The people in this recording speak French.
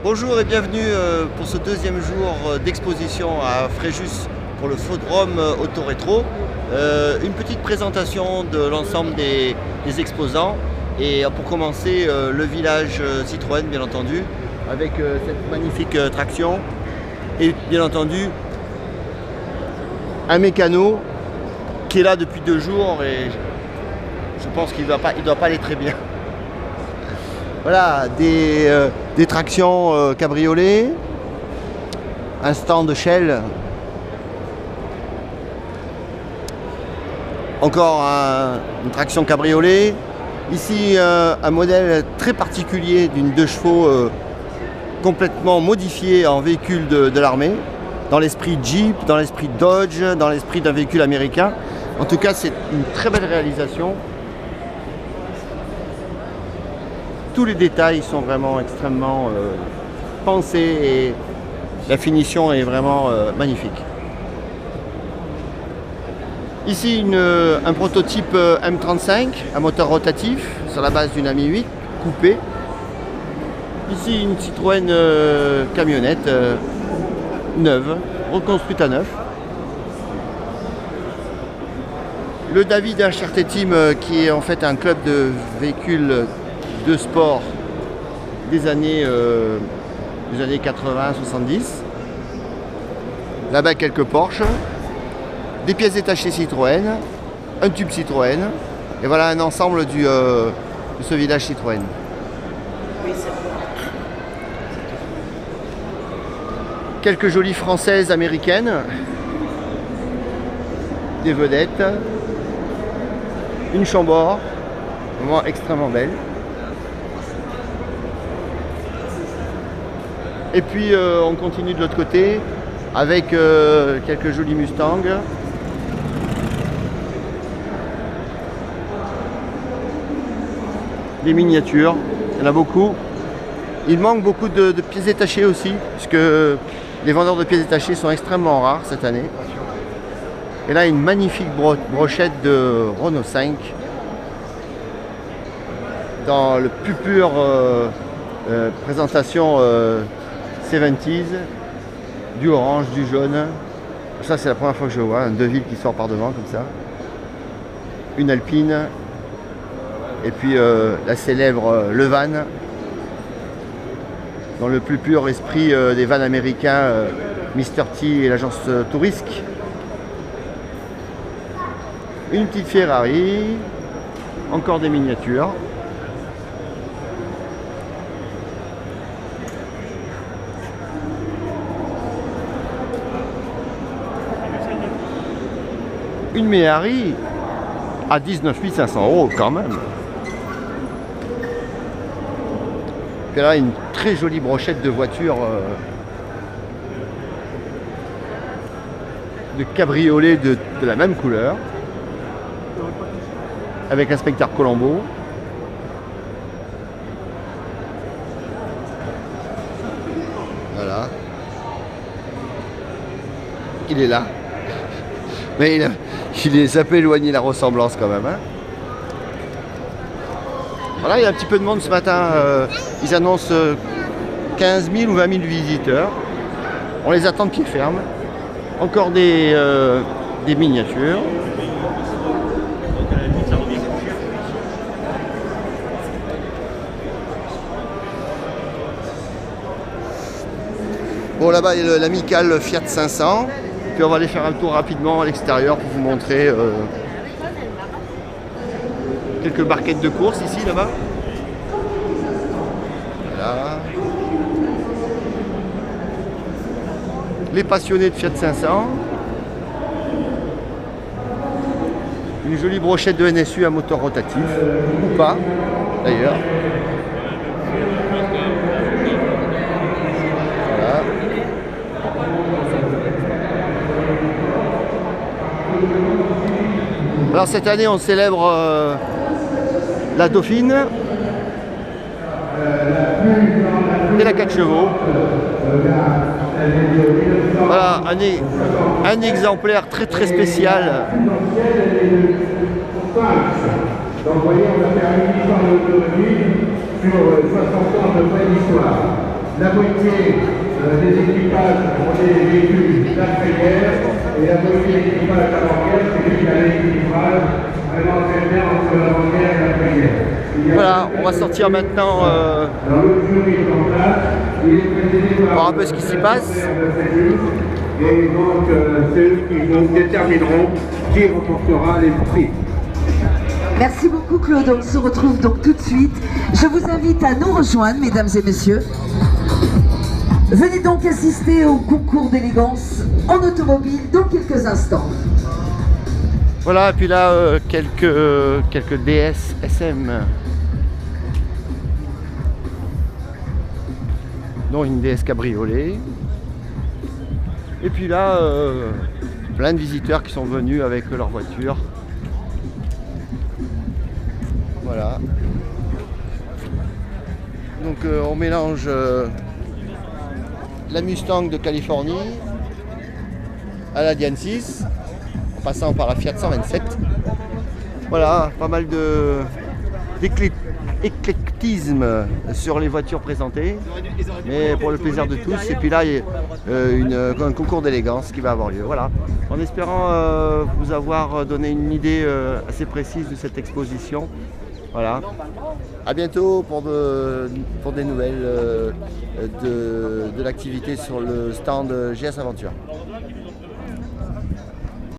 Bonjour et bienvenue pour ce deuxième jour d'exposition à Fréjus pour le Fódrome Auto Rétro. Une petite présentation de l'ensemble des exposants et pour commencer le village Citroën bien entendu avec cette magnifique traction et bien entendu un mécano qui est là depuis 2 jours et je pense qu'il doit pas aller très bien. Voilà, des tractions cabriolet, un stand de Shell, encore une traction cabriolet. Ici, un modèle très particulier d'une 2 chevaux complètement modifié en véhicule de l'armée, dans l'esprit Jeep, dans l'esprit Dodge, dans l'esprit d'un véhicule américain. En tout cas, c'est une très belle réalisation. Tous les détails sont vraiment extrêmement pensés et la finition est vraiment magnifique. Ici un prototype M35 à moteur rotatif sur la base d'une AMI 8 coupée. Ici une Citroën camionnette neuve, reconstruite à neuf. Le David HRT Team qui est en fait un club de véhicules de sport des années 80-70. Là-bas quelques Porsche, des pièces détachées Citroën, un tube Citroën, et voilà un ensemble de ce village Citroën. Quelques jolies françaises, américaines, des vedettes, une Chambord, vraiment extrêmement belle. Et puis on continue de l'autre côté avec quelques jolis Mustangs. Des miniatures, il y en a beaucoup. Il manque beaucoup de pièces détachées aussi, puisque les vendeurs de pièces détachées sont extrêmement rares cette année. Et là, une magnifique brochette de Renault 5 dans le plus pur présentation 70s, du orange, du jaune. Ça, c'est la première fois que je vois un Deville qui sort par devant comme ça. Une Alpine. Et puis la célèbre Le Van, dans le plus pur esprit des vannes américains, Mr. T et l'agence Tourisque. Une petite Ferrari, encore des miniatures. Une Méhari à 19 500 € quand même. Et là, une très jolie brochette de voitures de cabriolet de la même couleur, avec inspecteur Colombo. Voilà. Il est là. Mais il est un peu éloigné la ressemblance quand même. Hein. Voilà, il y a un petit peu de monde ce matin. Ils annoncent 15 000 ou 20 000 visiteurs. On les attend de pied ferme. Encore des miniatures. Bon, là-bas, il y a l'amicale Fiat 500. Puis on va aller faire un tour rapidement à l'extérieur pour vous montrer quelques barquettes de course ici, là-bas. Voilà. Les passionnés de Fiat 500. Une jolie brochette de NSU à moteur rotatif, ou pas, d'ailleurs. Voilà. Alors cette année on célèbre la Dauphine et la 4 chevaux. Voilà un exemplaire très très spécial. Donc, vous voyez, on a fait un mini par l'automobile sur 60 ans de vraie histoire. La moitié des équipages ont des véhicules d'après-guerre et la moitié des équipages d'avant-guerre, c'est lui qui a l'équilibrage vraiment très bien entre l'avant-guerre et l'après-guerre. Voilà, on va sortir maintenant voir un peu ce qui s'y passe. Et donc, c'est eux qui nous détermineront qui remportera les prix. Merci beaucoup Claude, on se retrouve donc tout de suite. Je vous invite à nous rejoindre, mesdames et messieurs. Venez donc assister au concours d'élégance en automobile dans quelques instants. Voilà, et puis là, quelques DS SM. Dont une DS cabriolet. Et puis là, plein de visiteurs qui sont venus avec leur voiture. Voilà. Donc on mélange la Mustang de Californie à la Diane 6, en passant par la Fiat 127. Voilà, pas mal d'éclectisme sur les voitures présentées, mais pour le plaisir de tous. Et puis là, il y a un concours d'élégance qui va avoir lieu. Voilà, en espérant vous avoir donné une idée assez précise de cette exposition. Voilà, à bientôt pour des nouvelles de l'activité sur le stand GS Aventure.